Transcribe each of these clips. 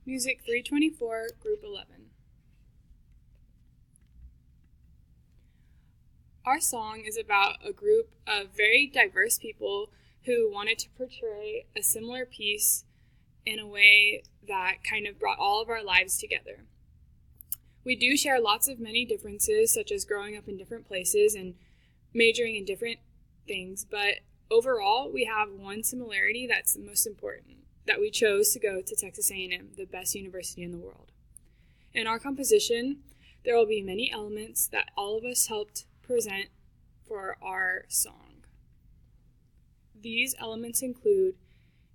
Music 324, Group 11. Our song is about a group of very diverse people who wanted to portray a similar piece in a way that kind of brought all of our lives together. We do share lots of many differences, such as growing up in different places and majoring in different things, but overall, we have one similarity that's the most important, that we chose to go to Texas A&M, the best university in the world. In our composition, there will be many elements that all of us helped present for our song. These elements include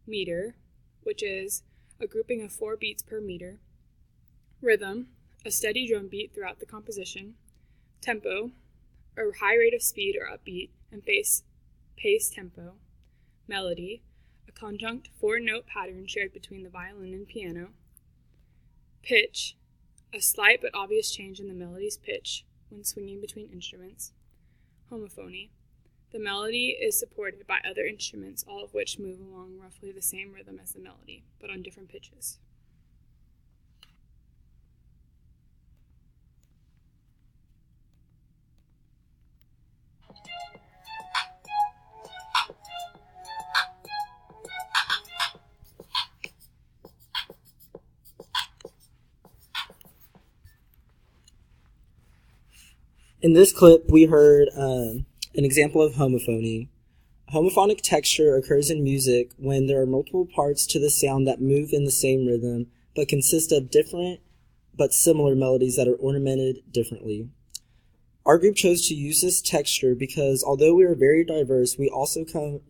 meter, which is a grouping of 4 beats per meter, rhythm, a steady drum beat throughout the composition, tempo, a high rate of speed or upbeat and pace tempo, melody, a conjunct 4-note pattern shared between the violin and piano, pitch, a slight but obvious change in the melody's pitch when swinging between instruments, homophony. The melody is supported by other instruments, all of which move along roughly the same rhythm as the melody, but on different pitches. In this clip, we heard an example of homophony. Homophonic texture occurs in music when there are multiple parts to the sound that move in the same rhythm, but consist of different but similar melodies that are ornamented differently. Our group chose to use this texture because although we are very diverse, we also come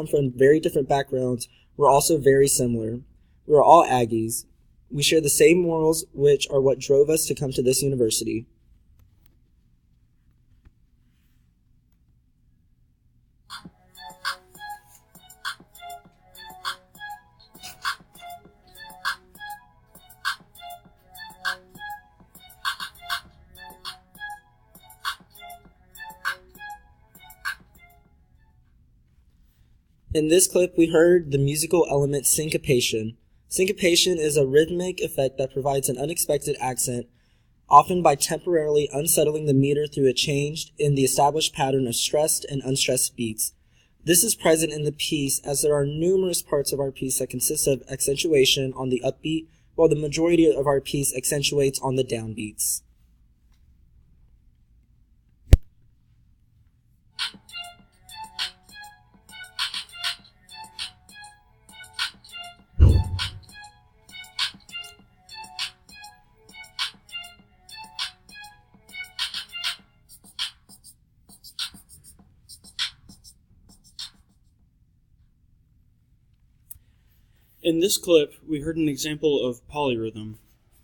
from very different backgrounds. We're also very similar. We're all Aggies. We share the same morals, which are what drove us to come to this university. In this clip, we heard the musical element syncopation. Syncopation is a rhythmic effect that provides an unexpected accent, often by temporarily unsettling the meter through a change in the established pattern of stressed and unstressed beats. This is present in the piece as there are numerous parts of our piece that consist of accentuation on the upbeat, while the majority of our piece accentuates on the downbeats. In this clip, we heard an example of polyrhythm.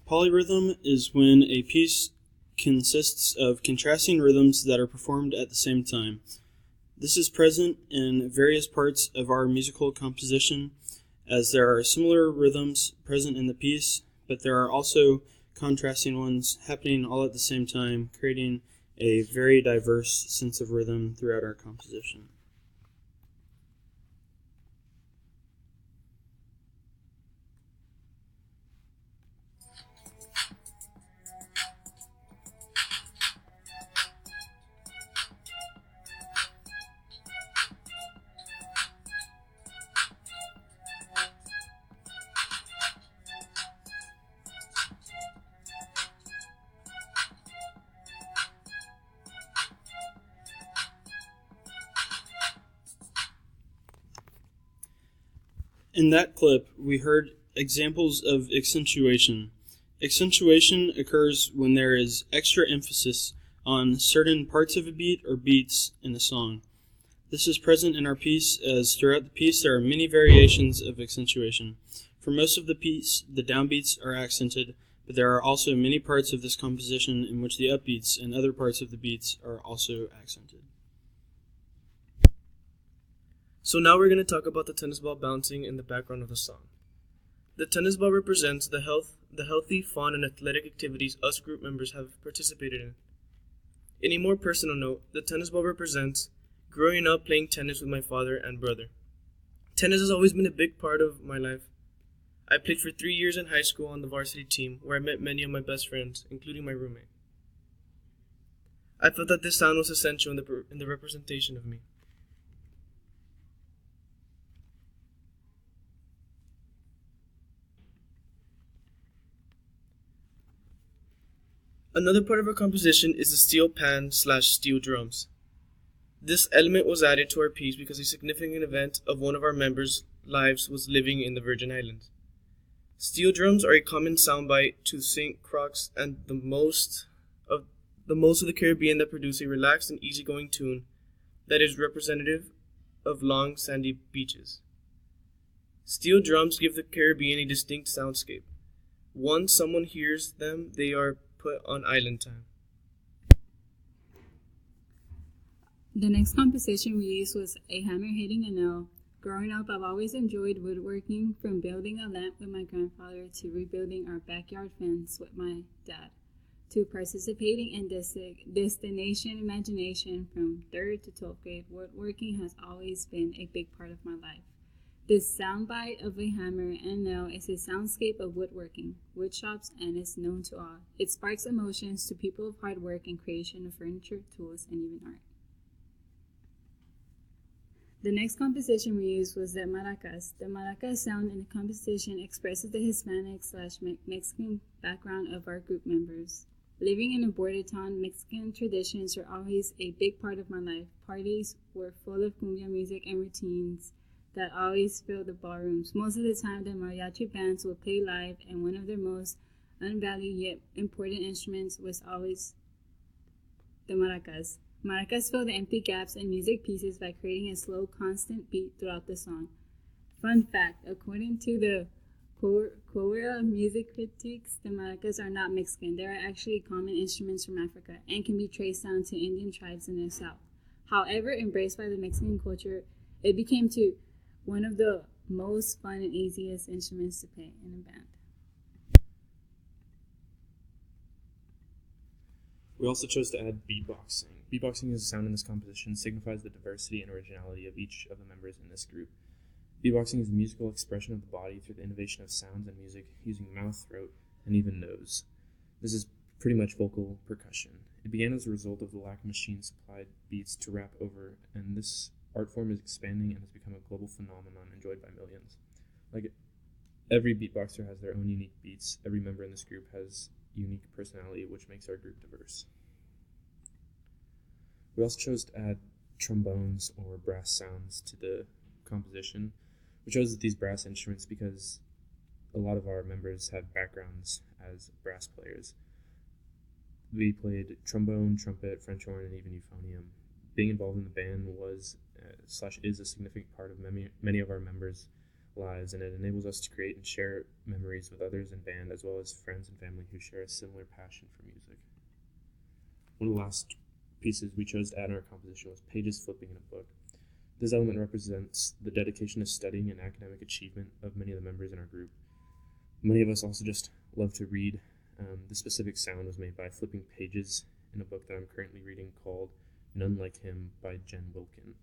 Polyrhythm is when a piece consists of contrasting rhythms that are performed at the same time. This is present in various parts of our musical composition, as there are similar rhythms present in the piece, but there are also contrasting ones happening all at the same time, creating a very diverse sense of rhythm throughout our composition. In that clip, we heard examples of accentuation. Accentuation occurs when there is extra emphasis on certain parts of a beat or beats in a song. This is present in our piece, as throughout the piece there are many variations of accentuation. For most of the piece, the downbeats are accented, but there are also many parts of this composition in which the upbeats and other parts of the beats are also accented. So now we're going to talk about the tennis ball bouncing in the background of the song. The tennis ball represents the healthy, fun, and athletic activities us group members have participated in. In a more personal note, the tennis ball represents growing up playing tennis with my father and brother. Tennis has always been a big part of my life. I played for 3 years in high school on the varsity team, where I met many of my best friends, including my roommate. I felt that this sound was essential in the representation of me. Another part of our composition is the steel pan/steel drums. This element was added to our piece because a significant event of one of our members' lives was living in the Virgin Islands. Steel drums are a common soundbite to St. Croix and the most of the Caribbean that produce a relaxed and easygoing tune that is representative of long, sandy beaches. Steel drums give the Caribbean a distinct soundscape. Once someone hears them, they are put on island time. The next composition we used was A Hammer Hitting a Nail. Growing up, I've always enjoyed woodworking, from building a lamp with my grandfather to rebuilding our backyard fence with my dad, to participating in destination imagination from 3rd to 12th grade. Woodworking has always been a big part of my life. This soundbite of a hammer and nail is a soundscape of woodworking, wood shops, and is known to all. It sparks emotions to people of hard work and creation of furniture, tools, and even art. The next composition we used was the maracas. The maracas sound in the composition expresses the Hispanic/Mexican background of our group members. Living in a border town, Mexican traditions are always a big part of my life. Parties were full of cumbia music and routines that always filled the ballrooms. Most of the time, the mariachi bands would play live, and one of their most unvalued yet important instruments was always the maracas. Maracas fill the empty gaps in music pieces by creating a slow, constant beat throughout the song. Fun fact, according to the Quora music critiques, the maracas are not Mexican. They are actually common instruments from Africa and can be traced down to Indian tribes in the south. However, embraced by the Mexican culture, it became one of the most fun and easiest instruments to play in a band. We also chose to add beatboxing. Beatboxing as a sound in this composition signifies the diversity and originality of each of the members in this group. Beatboxing is the musical expression of the body through the innovation of sounds and music using mouth, throat, and even nose. This is pretty much vocal percussion. It began as a result of the lack of machine-supplied beats to rap over, and this art form is expanding and has become a global phenomenon enjoyed by millions. Like every beatboxer has their own unique beats. Every member in this group has unique personality, which makes our group diverse. We also chose to add trombones or brass sounds to the composition. We chose these brass instruments because a lot of our members have backgrounds as brass players. We played trombone, trumpet, French horn, and even euphonium. Being involved in the band was /is a significant part of many of our members' lives, and it enables us to create and share memories with others in band, as well as friends and family who share a similar passion for music. One of the last pieces we chose to add in our composition was pages flipping in a book. This element represents the dedication to studying and academic achievement of many of the members in our group. Many of us also just love to read. The specific sound was made by flipping pages in a book that I'm currently reading called None Like Him by Jen Wilkin.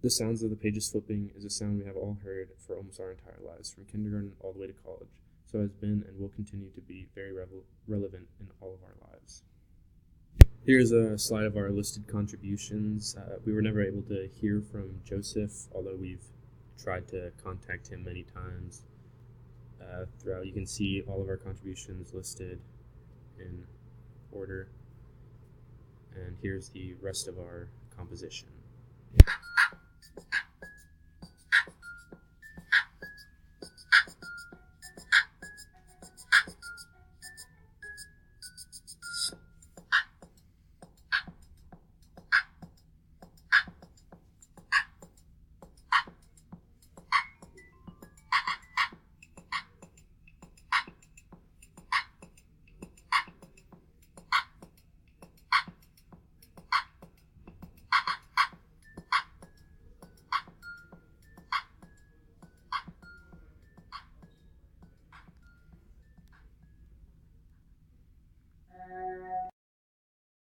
The sounds of the pages flipping is a sound we have all heard for almost our entire lives, from kindergarten all the way to college, so has been and will continue to be very relevant in all of our lives. Here's a slide of our listed contributions. We were never able to hear from Joseph, although we've tried to contact him many times. Throughout, you can see all of our contributions listed in order. And here's the rest of our composition.